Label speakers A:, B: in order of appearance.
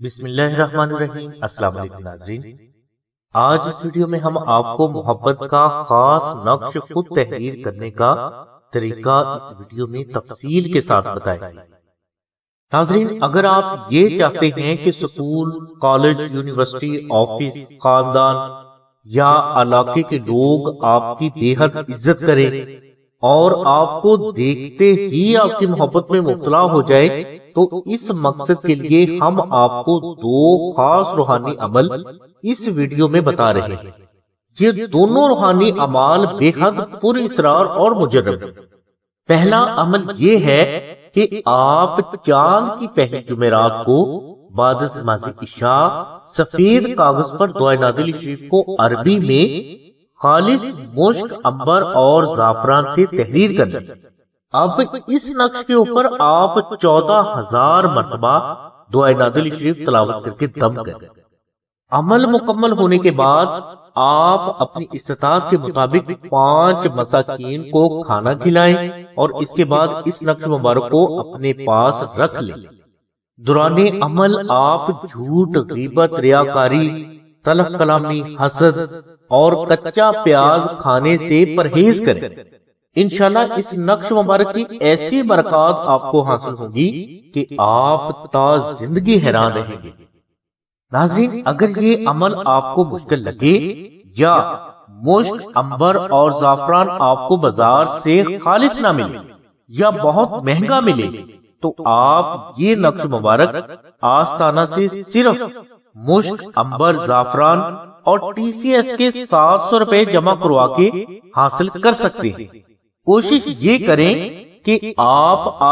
A: بسم اللہ الرحمن الرحیم۔ السلام علیکم ناظرین، آج اس ویڈیو میں ہم آپ کو محبت کا خاص نقش خود تحریر کرنے کا طریقہ اس ویڈیو میں تفصیل کے ساتھ بتائیں گے۔ ناظرین، اگر آپ یہ چاہتے ہیں کہ سکول، کالج، یونیورسٹی، آفس، خاندان یا علاقے کے لوگ آپ کی بے حد عزت کریں اور آپ کو دیکھتے ہی آپ کی محبت میں مبتلا ہو جائے، تو اس مقصد کے لیے ہم آپ کو دو خاص روحانی عمل اس ویڈیو میں بتا رہے ہیں۔ یہ دونوں روحانی اعمال بے حد پر اسرار اور مجرب ہیں۔ پہلا عمل یہ ہے کہ آپ چاند کی پہلی جمعرات کو بعد از نماز عشاء سفید کاغذ پر دعائے نادل شریف کو عربی میں خالص مشک، عنبر اور زعفران سے تحریر کر لیں۔ اب اس نقش کے اوپر آپ 14,000 مرتبہ دعائے نادل شریف تلاوت کر کے دم کریں۔ عمل مکمل ہونے کے بعد آپ اپنی استطاعت کے مطابق 5 مساکین کو کھانا کھلائیں اور اس کے بعد اس نقش مبارک کو اپنے پاس رکھ لیں۔ دوران عمل آپ جھوٹ، غیبت، ریاکاری، تلخ کلامی، حسد اور کچا پیاز کھانے سے پرہیز کریں۔ انشاءاللہ اس نقش مبارک کی ایسی برکات آپ کو حاصل ہوگی کہ آپ تا زندگی حیران رہیں گے۔ ناظرین، اگر یہ عمل آپ کو مشکل لگے یا مشک، عنبر اور زعفران آپ کو بازار سے خالص نہ ملے یا بہت مہنگا ملے، تو آپ یہ نقش مبارک آستانہ سے صرف مشک، عنبر، زعفران اور TCS کے 700 روپے جمع کروا کے حاصل کر سکتے ہیں۔ کوشش یہ کریں کہ آپ